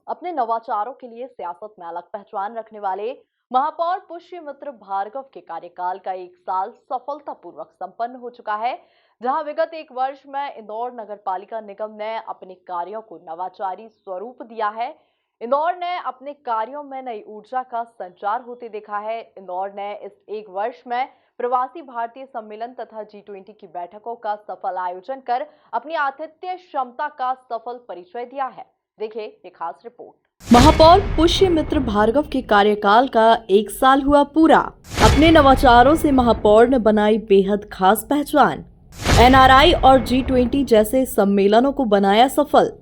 अपने नवाचारों के लिए सियासत में अलग पहचान रखने वाले महापौर पुष्यमित्र भार्गव के कार्यकाल का 1 साल सफलतापूर्वक संपन्न हो चुका है। जहां विगत 1 वर्ष में इंदौर नगर पालिका निगम ने अपने कार्यों को नवाचारी स्वरूप दिया है। इंदौर ने अपने कार्यों में नई ऊर्जा का संचार होते देखा है। इंदौर ने इस 1 वर्ष में प्रवासी भारतीय सम्मेलन तथा G20 की बैठकों का सफल आयोजन कर अपनी आतिथ्य क्षमता का सफल परिचय दिया है। देखिए ये खास रिपोर्ट। महापौर पुष्यमित्र भार्गव के कार्यकाल का 1 साल हुआ पूरा। अपने नवाचारों से महापौर ने बनाई बेहद खास पहचान। NRI और G20 जैसे सम्मेलनों को बनाया सफल।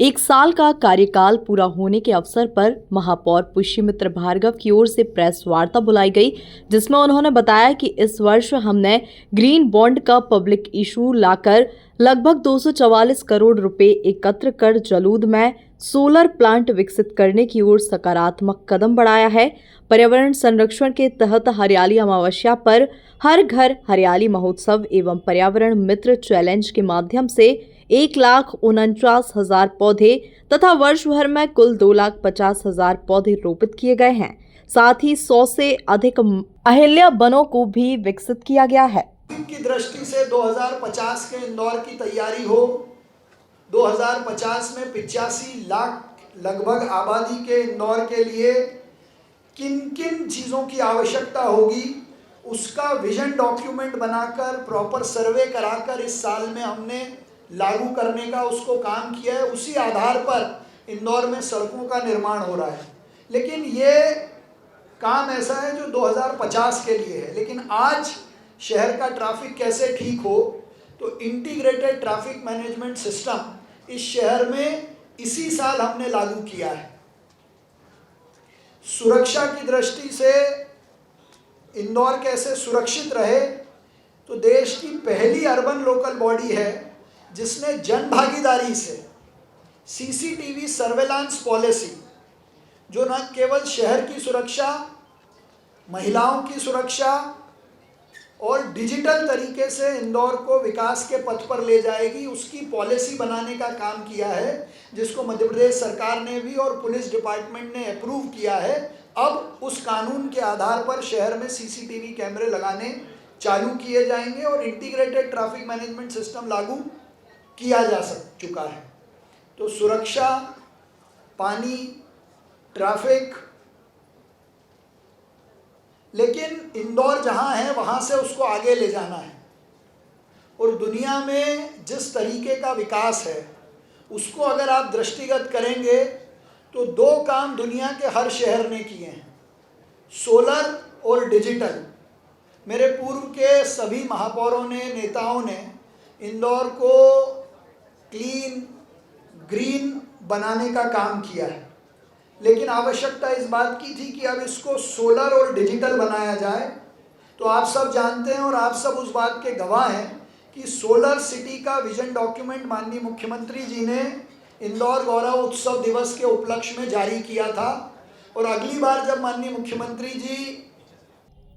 1 साल का कार्यकाल पूरा होने के अवसर पर महापौर पुष्यमित्र भार्गव की ओर से प्रेस वार्ता बुलाई गई, जिसमें उन्होंने बताया कि इस वर्ष हमने ग्रीन बॉन्ड का पब्लिक इशू लाकर लगभग 244 करोड़ रुपए एकत्र कर जलूद में सोलर प्लांट विकसित करने की ओर सकारात्मक कदम बढ़ाया है। पर्यावरण संरक्षण के तहत हरियाली अमावस्या पर हर घर हरियाली महोत्सव एवं पर्यावरण मित्र चैलेंज के माध्यम से 1,49,000 पौधे तथा वर्ष भर में कुल 2,50,000 पौधे रोपित किए गए हैं। साथ ही 100 से अधिक अहिल्या वनों को भी विकसित किया गया है। की दृष्टि से 2050 के इंदौर की तैयारी हो। 2050 में 85 लाख लगभग आबादी के इंदौर के लिए किन किन चीज़ों की आवश्यकता होगी, उसका विजन डॉक्यूमेंट बनाकर प्रॉपर सर्वे कराकर इस साल में हमने लागू करने का उसको काम किया है। उसी आधार पर इंदौर में सड़कों का निर्माण हो रहा है। लेकिन ये काम ऐसा है जो 2050 के लिए है। लेकिन आज शहर का ट्रैफिक कैसे ठीक हो, तो इंटीग्रेटेड ट्रैफिक मैनेजमेंट सिस्टम इस शहर में इसी साल हमने लागू किया है। सुरक्षा की दृष्टि से इंदौर कैसे सुरक्षित रहे, तो देश की पहली अर्बन लोकल बॉडी है जिसने जन भागीदारी से CCTV सर्वेलांस पॉलिसी, जो न केवल शहर की सुरक्षा, महिलाओं की सुरक्षा और डिजिटल तरीके से इंदौर को विकास के पथ पर ले जाएगी, उसकी पॉलिसी बनाने का काम किया है, जिसको मध्य प्रदेश सरकार ने भी और पुलिस डिपार्टमेंट ने अप्रूव किया है। अब उस कानून के आधार पर शहर में CCTV कैमरे लगाने चालू किए जाएंगे और इंटीग्रेटेड ट्रैफिक मैनेजमेंट सिस्टम लागू किया जा चुका है। तो सुरक्षा, पानी, ट्रैफिक, लेकिन इंदौर जहां है वहां से उसको आगे ले जाना है। और दुनिया में जिस तरीके का विकास है उसको अगर आप दृष्टिगत करेंगे तो 2 काम दुनिया के हर शहर ने किए हैं, सोलर और डिजिटल। मेरे पूर्व के सभी महापौरों ने, नेताओं ने इंदौर को क्लीन, ग्रीन बनाने का काम किया है। लेकिन आवश्यकता इस बात की थी कि अब इसको सोलर और डिजिटल बनाया जाए। तो आप सब जानते हैं और आप सब उस बात के गवाह हैं कि सोलर सिटी का विजन डॉक्यूमेंट माननीय मुख्यमंत्री जी ने इंदौर गौरव उत्सव दिवस के उपलक्ष्य में जारी किया था। और अगली बार जब माननीय मुख्यमंत्री जी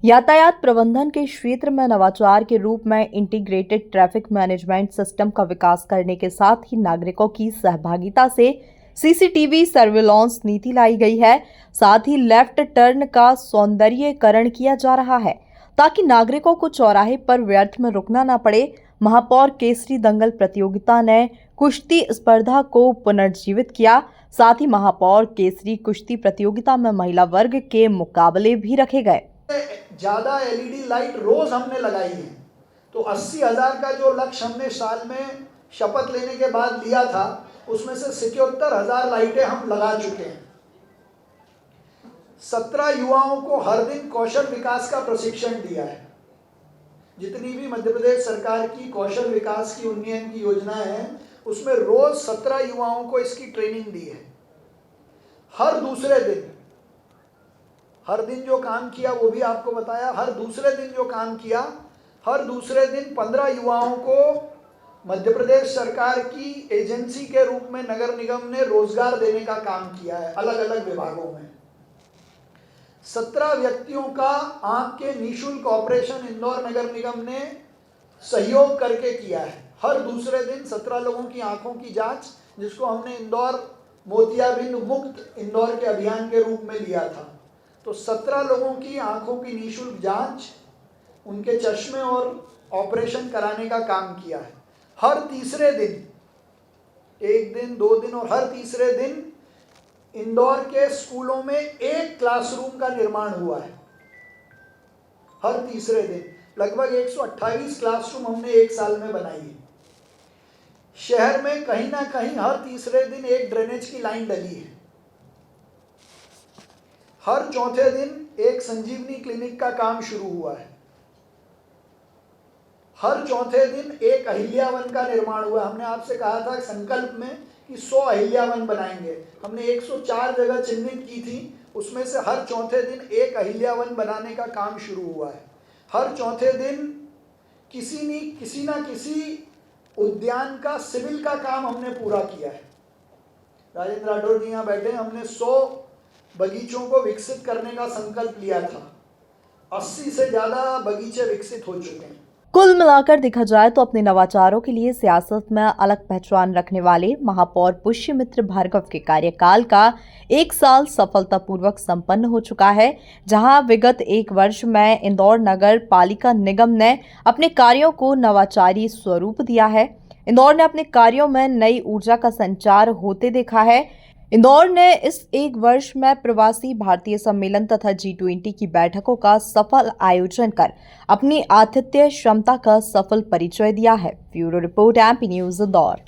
यातायात प्रबंधन के क्षेत्र में नवाचार के रूप में इंटीग्रेटेड ट्रैफिक मैनेजमेंट सिस्टम का विकास करने के साथ ही नागरिकों की सहभागिता से CCTV सर्विलांस नीति लाई गई है। साथ ही लेफ्ट टर्न का सौंदर्यीकरण किया जा रहा है ताकि नागरिकों को चौराहे पर व्यर्थ में रुकना न पड़े। महापौर केसरी दंगल प्रतियोगिता ने कुश्ती स्पर्धा को पुनर्जीवित किया। साथ ही महापौर केसरी कुश्ती प्रतियोगिता में महिला वर्ग के मुकाबले भी रखे गए। ज़्यादा LED लाइट रोज हमने लगाई है। तो 80,000 का जो लक्ष्य हमने साल में शपथ लेने के बाद लिया था, उसमें से 77,000 लाइटें हम लगा चुके हैं। 17 युवाओं को हर दिन कौशल विकास का प्रशिक्षण दिया है। जितनी भी मध्य प्रदेश सरकार की कौशल विकास की उन्नयन की योजनाएं हैं, उसमें रोज 17 युवाओं को इसकी ट्रेनिंग दी है। हर दिन जो काम किया वो भी आपको बताया। हर दूसरे दिन जो काम किया, हर दूसरे दिन 15 युवाओं को मध्य प्रदेश सरकार की एजेंसी के रूप में नगर निगम ने रोजगार देने का काम किया है अलग अलग विभागों में। 17 व्यक्तियों का आंख के निःशुल्क ऑपरेशन इंदौर नगर निगम ने सहयोग करके किया है। हर दूसरे दिन 17 लोगों की आंखों की जांच, जिसको हमने इंदौर मोतियाबिंद मुक्त इंदौर के अभियान के रूप में लिया था। तो 17 लोगों की आंखों की निःशुल्क जांच, उनके चश्मे और ऑपरेशन कराने का काम किया है। हर तीसरे दिन, एक दिन 2 दिन और हर तीसरे दिन इंदौर के स्कूलों में एक क्लासरूम का निर्माण हुआ है। हर तीसरे दिन लगभग 128 क्लासरूम हमने एक साल में बनाई है। शहर में कहीं ना कहीं हर तीसरे दिन एक ड्रेनेज की लाइन डली है। हर चौथे दिन एक संजीवनी क्लिनिक का काम शुरू हुआ है। हर चौथे दिन एक अहिल्यावन का निर्माण हुआ। हमने आपसे कहा था संकल्प में कि 100 अहिल्यावन बनाएंगे। हमने 104 जगह चिन्हित की थी, उसमें से हर चौथे दिन एक अहिल्यावन बनाने का काम शुरू हुआ है। हर चौथे दिन किसी ना किसी उद्यान का सिविल का काम हमने पूरा किया है। राजेंद्र राठौड़ जी यहाँ बैठे, हमने 100 बगीचों को विकसित करने का संकल्प लिया था। 80 से ज़्यादा बगीचे विकसित हो चुके हैं। कुल मिलाकर देखा जाए तो अपने नवाचारों के लिए सियासत में अलग पहचान रखने वाले महापौर पुष्यमित्र भार्गव के कार्यकाल का 1 साल सफलतापूर्वक संपन्न हो चुका है, जहां विगत 1 वर्ष में इंदौर नगर पालिका निगम ने अपने कार्यों को नवाचारी स्वरूप दिया है। इंदौर ने अपने कार्यों में नई ऊर्जा का संचार होते देखा है। इंदौर ने इस 1 वर्ष में प्रवासी भारतीय सम्मेलन तथा G20 की बैठकों का सफल आयोजन कर अपनी आतिथ्य क्षमता का सफल परिचय दिया है। Bureau report, MP news Indore.